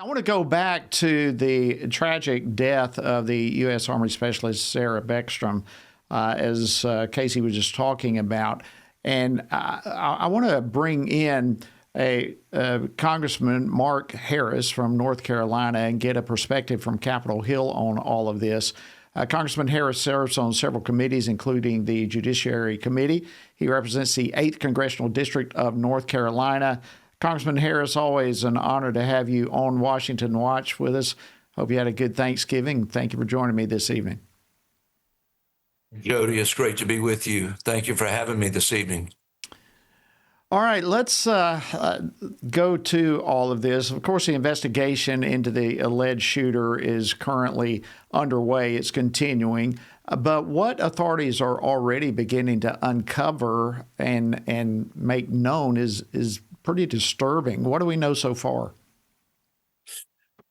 I want to go back to the tragic death of the U.S. Army Specialist Sarah Beckstrom, as Casey was just talking about. And I want to bring in a Congressman Mark Harris from North Carolina and get a perspective from Capitol Hill on all of this. Congressman Harris serves on several committees, including the Judiciary Committee. He represents the 8th Congressional District of North Carolina. Congressman Harris, always an honor to have you on Washington Watch with us. Hope you had a good Thanksgiving. Thank you for joining me this evening. Jody, it's great to be with you. Thank you for having me this evening. All right, let's go to all of this. Of course, the investigation into the alleged shooter is currently underway. It's continuing. But what authorities are already beginning to uncover and make known is pretty disturbing. What do we know so far?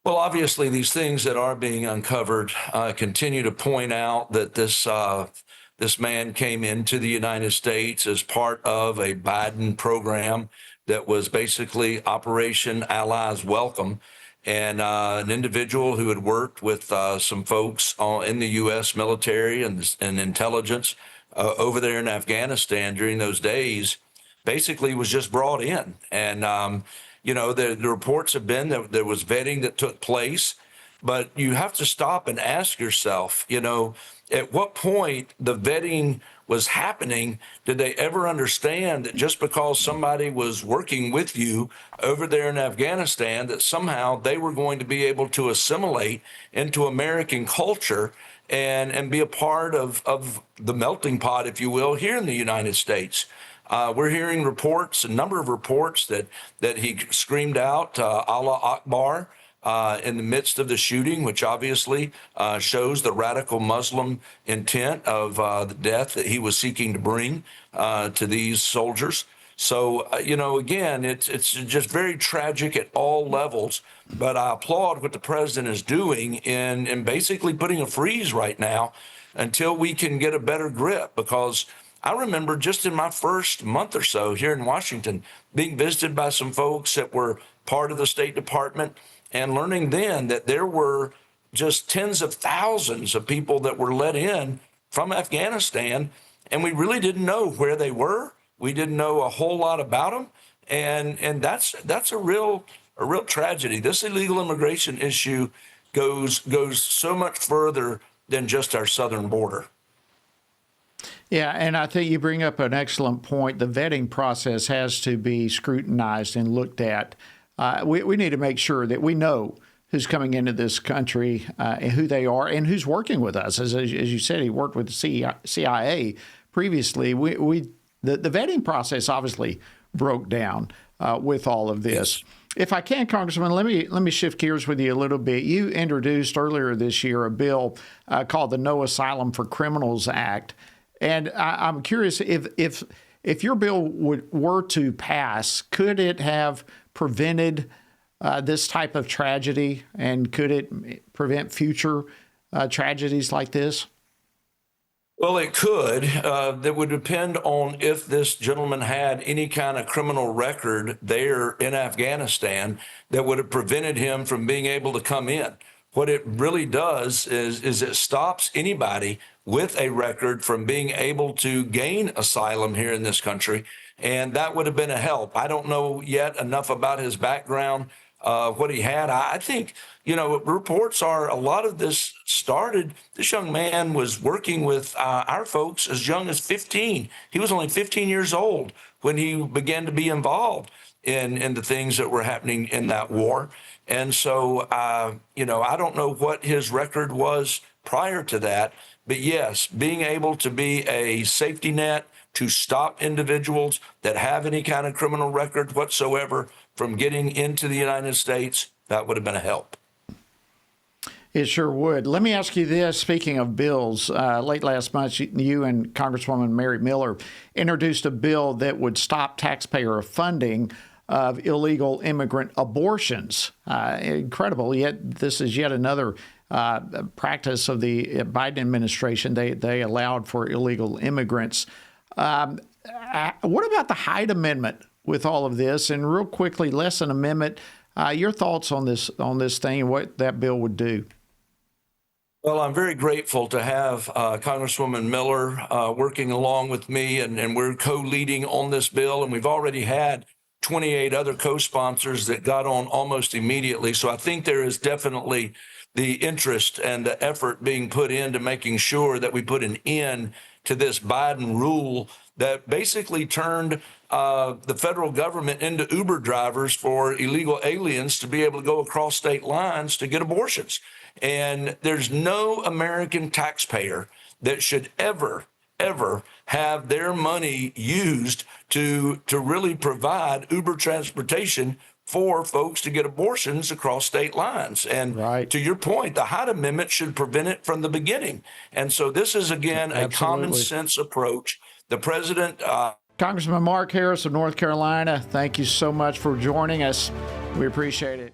Well, obviously, these things that are being uncovered continue to point out that this man came into the United States as part of a Biden program that was basically Operation Allies Welcome, and an individual who had worked with some folks in the U.S. military and intelligence over there in Afghanistan during those days basically was just brought in. And, the reports have been that there was vetting that took place, but you have to stop and ask yourself, at what point the vetting was happening, did they ever understand that just because somebody was working with you over there in Afghanistan, that somehow they were going to be able to assimilate into American culture and be a part of the melting pot, if you will, here in the United States? We're hearing reports, a number of reports that he screamed out Allah Akbar in the midst of the shooting, which obviously shows the radical Muslim intent of the death that he was seeking to bring to these soldiers. So, again, it's just very tragic at all levels. But I applaud what the president is doing in basically putting a freeze right now until we can get a better grip, because I remember just in my first month or so here in Washington being visited by some folks that were part of the State Department and learning then that there were just tens of thousands of people that were let in from Afghanistan, and we really didn't know where they were. We didn't know a whole lot about them, and that's a real tragedy. This illegal immigration issue goes so much further than just our southern border. Yeah, and I think you bring up an excellent point. The vetting process has to be scrutinized and looked at. We need to make sure that we know who's coming into this country and who they are and who's working with us. As you said, he worked with the CIA previously. The vetting process obviously broke down with all of this. Yes. If I can, Congressman, let me shift gears with you a little bit. You introduced earlier this year a bill called the No Asylum for Criminals Act. And I'm curious if your bill were to pass, could it have prevented this type of tragedy, and could it prevent future tragedies like this? Well, it could. That would depend on if this gentleman had any kind of criminal record there in Afghanistan that would have prevented him from being able to come in. What it really does is it stops anybody with a record from being able to gain asylum here in this country, and that would have been a help. I don't know yet enough about his background, what he had. I think, reports are a lot of this started. This young man was working with our folks as young as 15. He was only 15 years old when he began to be involved in the things that were happening in that war. And so, I don't know what his record was prior to that, but yes, being able to be a safety net to stop individuals that have any kind of criminal record whatsoever from getting into the United States, that would have been a help. It sure would. Let me ask you this. Speaking of bills, late last month, you and Congresswoman Mary Miller introduced a bill that would stop taxpayer funding of illegal immigrant abortions. Incredible. Yet this is yet another practice of the Biden administration. They allowed for illegal immigrants. What about the Hyde Amendment with all of this? And real quickly, less than a minute, Your thoughts on this thing and what that bill would do? Well, I'm very grateful to have Congresswoman Miller working along with me, and we're co-leading on this bill. And we've already had 28 other co-sponsors that got on almost immediately. So I think there is definitely the interest and the effort being put into making sure that we put an end to this Biden rule that basically turned the federal government into Uber drivers for illegal aliens to be able to go across state lines to get abortions. And there's no American taxpayer that should ever have their money used to really provide Uber transportation for folks to get abortions across state lines. And Right. to your point, the Hyde Amendment should prevent it from the beginning. And so this is, again, a common Absolutely. sense approach. The president, Congressman Mark Harris of North Carolina, thank you so much for joining us. We appreciate it.